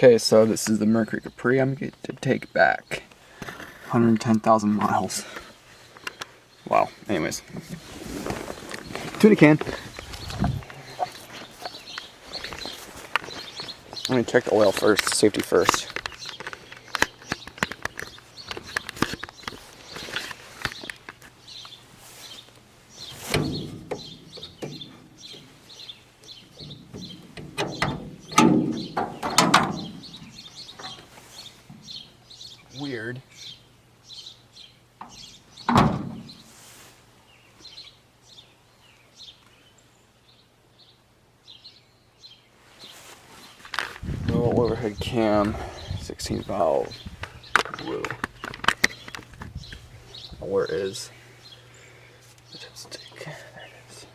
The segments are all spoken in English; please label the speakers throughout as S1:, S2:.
S1: Okay, so this is the Mercury Capri I'm going to take back. 110,000 miles. Wow, anyways. Tuna can. Let me check the oil first, safety first. Weird. No overhead cam, 16 valve. Whoa. Where is the dipstick? There it is.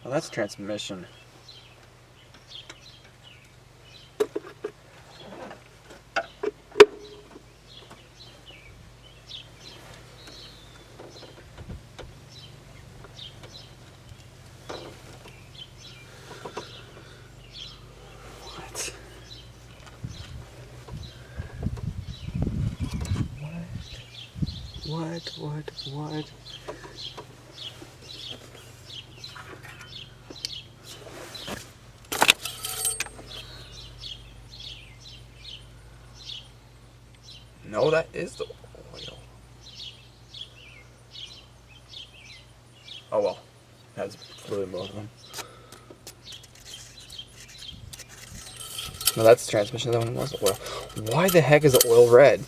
S1: Oh, that's transmission. What? No, that is the oil. Oh well, that's really both of them. No, that's the transmission. That one was oil. Why the heck is the oil red?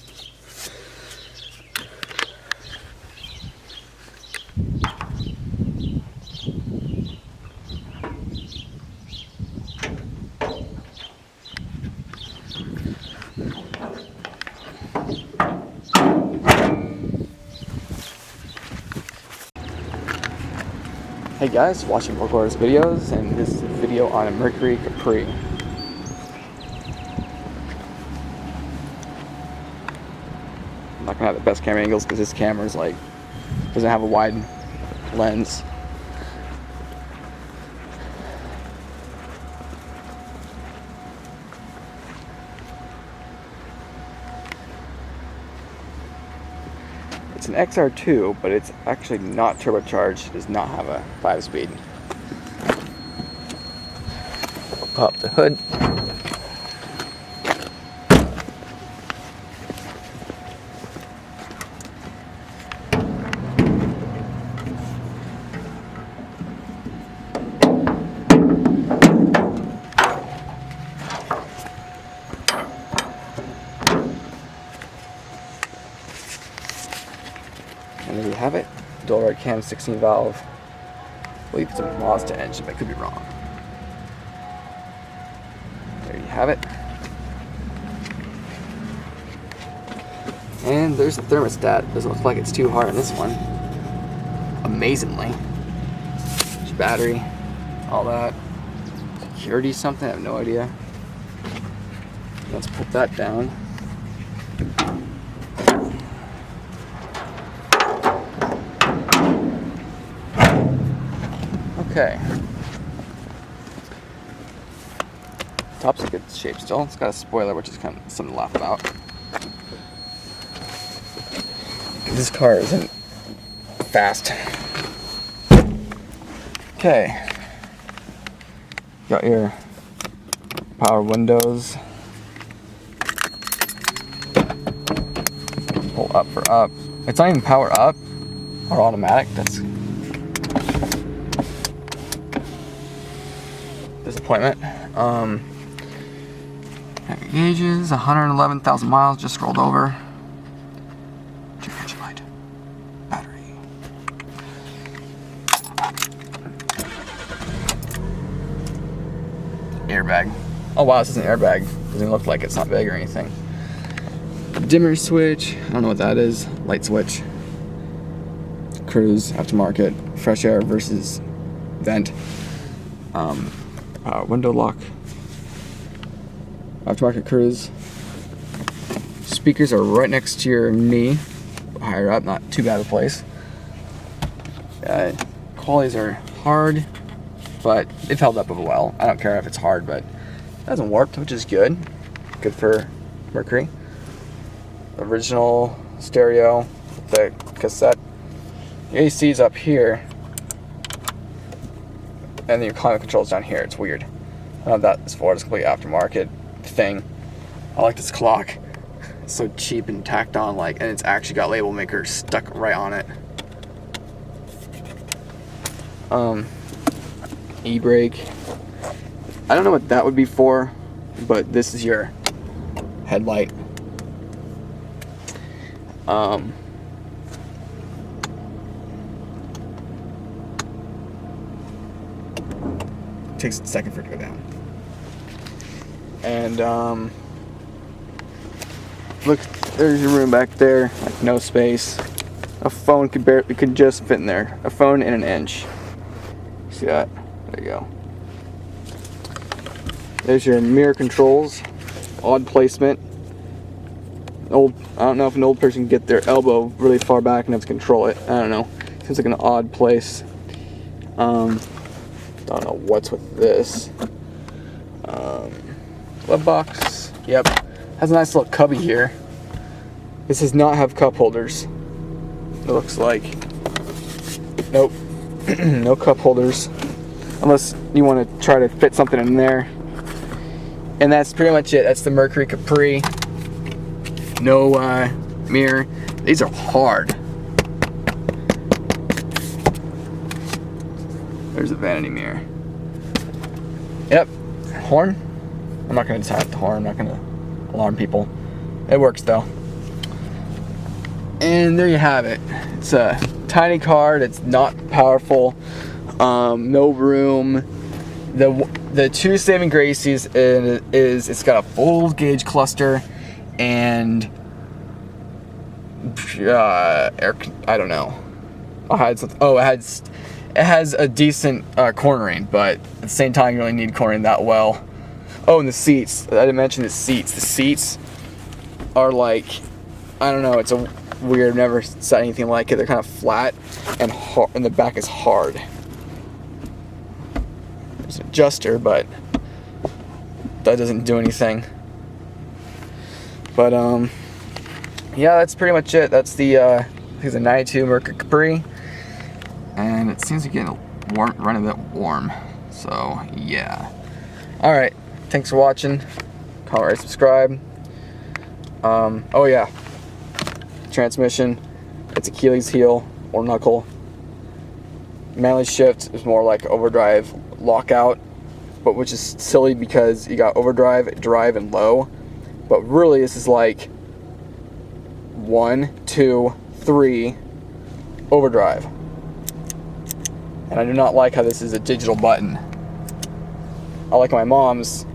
S1: Hey guys, watching Borgwar's videos, and this is a video on a Mercury Capri. I'm not gonna have the best camera angles because this camera's like doesn't have a wide lens. It's an XR2, but it's actually not turbocharged. It does not have a 5-speed. Pop the hood. And there you have it. Dual rod cam, 16 valve. I believe it's a Mazda engine, but I could be wrong. There you have it. And there's the thermostat. Doesn't look like it's too hard on this one. Amazingly. There's battery, all that. Security something, I have no idea. Let's put that down. Okay. Top's in good shape still. It's got a spoiler, which is kind of something to laugh about. This car isn't fast. Okay. Got your power windows. Pull up for up. It's not even power up or automatic. That's disappointment. Heavy gauges, 111,000 miles, just scrolled over. Check engine light. Battery. Airbag. Oh wow, this is an airbag. Doesn't look like it's not big or anything. Dimmer switch. I don't know what that is. Light switch. Cruise, aftermarket, fresh air versus vent. Window lock, aftermarket cruise. Speakers are right next to your knee, higher up, not too bad of a place. Qualities are hard, but they've held up well. I don't care if it's hard, but it hasn't warped, which is good. Good for Mercury. Original stereo, the cassette. The AC's up here, and then your climate control's down here. It's weird. I don't know what that is for. It's a complete aftermarket thing. I like this clock. It's so cheap and tacked on, like, and it's actually got label maker stuck right on it. E-brake. I don't know what that would be for, but this is your headlight. Takes a second for it to go down. And look, there's your room back there, like no space. A phone could just fit in there. A phone in an inch. See that? There you go. There's your mirror controls. Odd placement. I don't know if an old person can get their elbow really far back enough to control it. I don't know. Seems like an odd place. Don't know what's with this. Glove box. Yep. Has a nice little cubby here. This does not have cup holders. It looks like. Nope. No cup holders. Unless you want to try to fit something in there. And that's pretty much it. That's the Mercury Capri. No mirror. These are hard. There's a vanity mirror. Yep. Horn. I'm not going to tap the horn. I'm not going to alarm people. It works though. And there you have it. It's a tiny car that's not powerful. No room. The two saving graces is it's got a full gauge cluster and I don't know. I had something. Oh, it has a decent cornering, but at the same time you really need cornering that well. Oh, and the seats. I didn't mention the seats. The seats are like, I don't know. It's a weird. I've never said anything like it. They're kind of flat and hard, and the back is hard. There's an adjuster, but that doesn't do anything. But yeah, that's pretty much it. That's the I think it's a 92 Mercury Capri, and it seems to be getting running a bit warm. So yeah. All right. Thanks for watching. Comment, rate, subscribe. Oh yeah. Transmission. It's Achilles heel or knuckle. Manually shift is more like overdrive lockout, but which is silly because you got overdrive, drive, and low. But really, this is like 1, 2, 3 overdrive. And I do not like how this is a digital button. I like my mom's.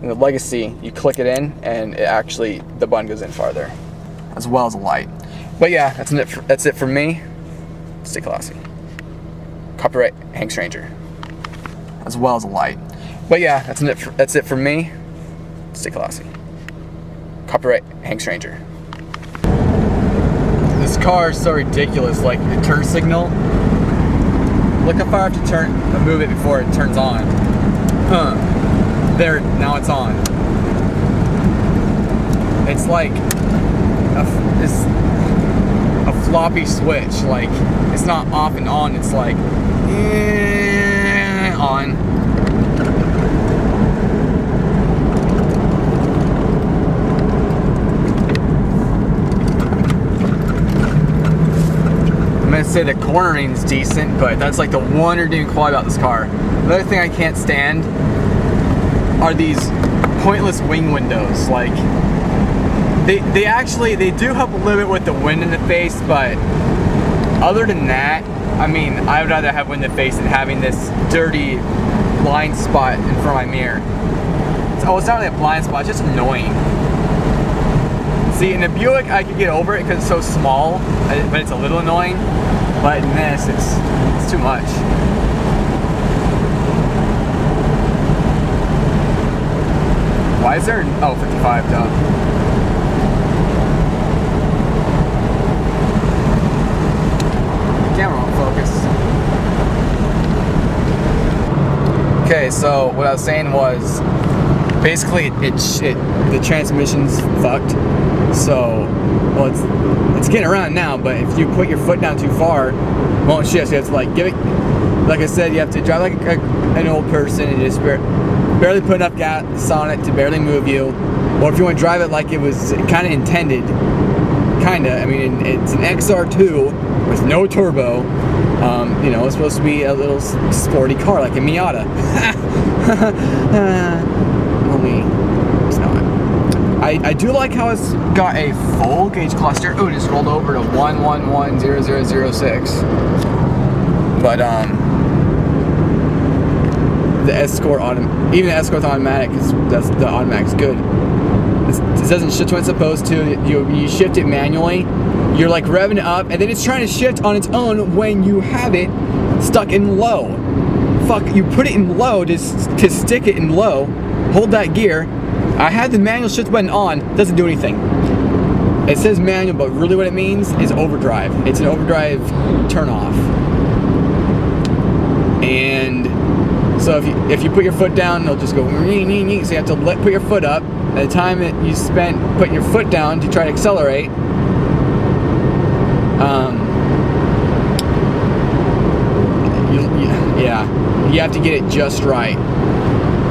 S1: In the Legacy, you click it in, and it actually the button goes in farther, as well as a light. But yeah, that's it for me. Stay classy. Copyright Hank Stranger, as well as a light. But yeah, that's it for me. Stay classy. Copyright Hank Stranger. This car is so ridiculous. Like the turn signal. Look how far I have to move it before it turns on. There, now it's on. It's like a floppy switch. Like it's not off and on. It's like on. I'm gonna say the cornering's decent, but that's like the one redeeming quality about this car. Another thing I can't stand are these pointless wing windows. Like they do help a little bit with the wind in the face, but other than that, I mean, I would rather have wind in the face than having this dirty blind spot in front of my mirror. It's not really a blind spot, it's just annoying. See, in a Buick I could get over it because it's so small, but it's a little annoying. But in this, it's too much. Why is there, 55, duh. Camera won't focus. Okay, so what I was saying was, basically the transmission's fucked. So, well, it's getting around now, but if you put your foot down too far, it won't shift. So you have to like give it, like I said, you have to drive like an old person and just barely put enough gas on it to barely move you. Or if you want to drive it like it was kind of intended, I mean, it's an XR2 with no turbo. You know, it's supposed to be a little sporty car like a Miata. Only it's not. I do like how it's got a full gauge cluster. Oh, it just rolled over to 1110006. But the Escort even the Escort automatic the automatic's good. It doesn't shift when it's supposed to. You shift it manually. You're like revving it up, and then it's trying to shift on its own when you have it stuck in low. Fuck, you put it in low to stick it in low. Hold that gear. I had the manual shift button on. Doesn't do anything. It says manual, but really what it means is overdrive. It's an overdrive turn off. And so if you put your foot down, it'll just go. So you have to put your foot up. At the time that you spent putting your foot down to try to accelerate, you have to get it just right.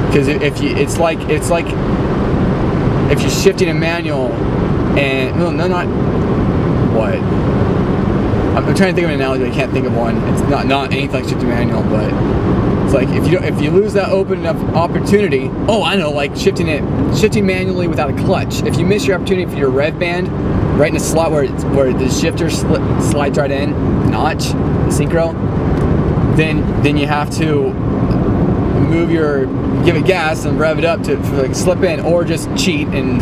S1: Because it's like if you're shifting a manual and not what. I'm trying to think of an analogy, but I can't think of one. It's not anything like shifting manual, but it's like if you lose that open enough opportunity. Oh, I know, like shifting manually without a clutch. If you miss your opportunity for your rev band right in the slot where the shifter slides right in, notch, the synchro, then you have to give it gas and rev it up to like slip in, or just cheat and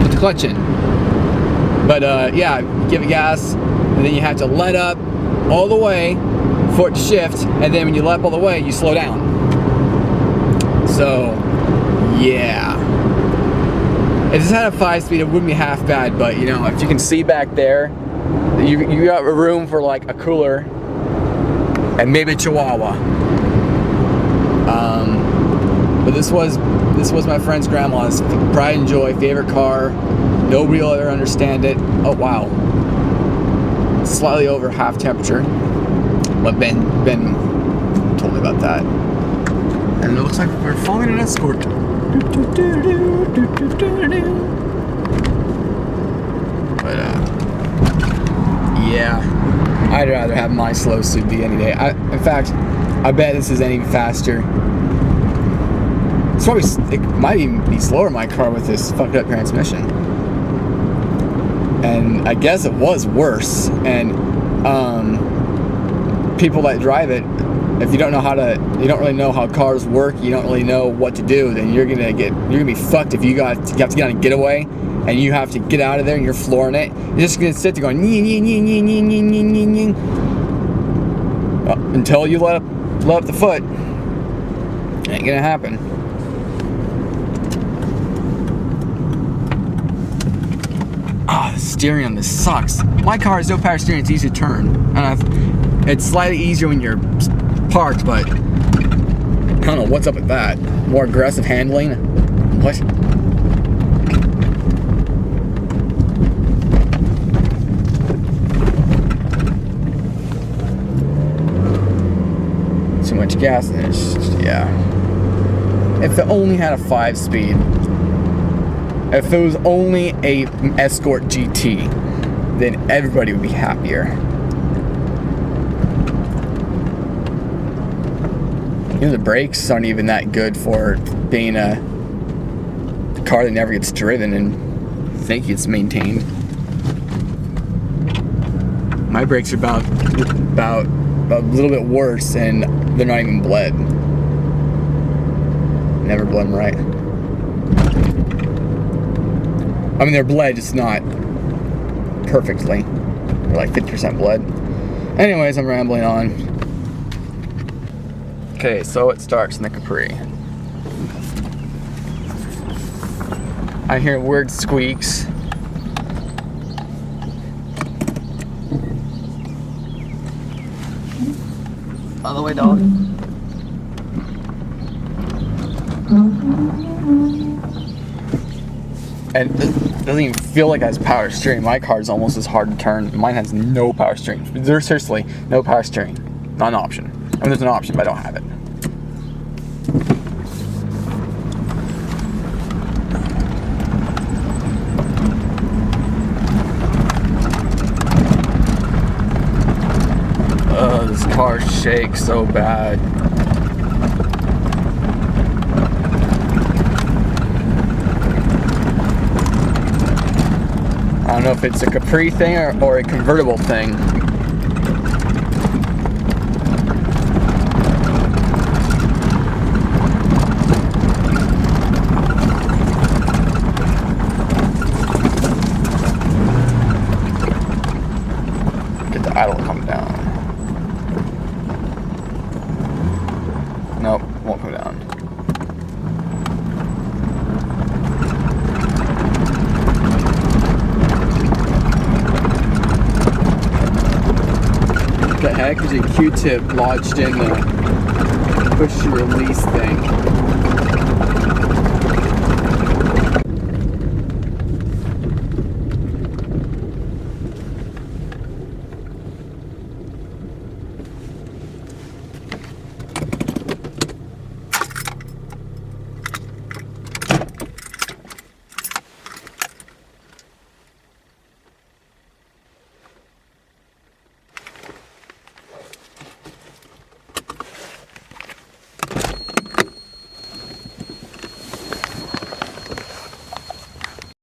S1: put the clutch in. But yeah, give it gas, and then you have to let up all the way for it to shift, and then when you let up all the way, you slow down. So, yeah. If this had a 5-speed, it wouldn't be half bad, but you know, if you can see back there, you got room for like a cooler and maybe a Chihuahua. But this was my friend's grandma's pride and joy, favorite car. Nobody will ever understand it. Oh wow, slightly over half temperature. But Ben told me about that. And it looks like we're following an Escort. But yeah, I'd rather have my slow Sucky any day. In fact, I bet this is any faster. It might even be slower in my car with this fucked up transmission. And I guess it was worse. And people that drive it, if you don't really know how cars work, you don't really know what to do, then you're gonna be fucked if you have to get on a getaway and you have to get out of there and you're flooring it. You're just gonna sit there going until you let up the foot. Ain't gonna happen. The steering on this sucks. My car has no power steering, it's easy to turn. And it's slightly easier when you're parked, but I don't know what's up with that. More aggressive handling? What? Too much gas in it. Yeah. If it only had a 5-speed. If it was only a Escort GT, then everybody would be happier. You know, the brakes aren't even that good for being a car that never gets driven and think it's maintained. My brakes are about a little bit worse, and they're not even bled. Never bled them right. I mean, they're bled, just not perfectly. They're like 50% bled. Anyways, I'm rambling on. Okay, so it starts in the Capri. I hear weird squeaks. By the way, dog. And it doesn't even feel like it has power steering. My car is almost as hard to turn. Mine has no power steering. There's seriously no power steering. Not an option. I mean, there's an option, but I don't have it. This car shakes so bad. I don't know if it's a Capri thing or a convertible thing. Get the idle to come down. Nope, won't come down. What the heck is a Q-tip lodged in the push release thing?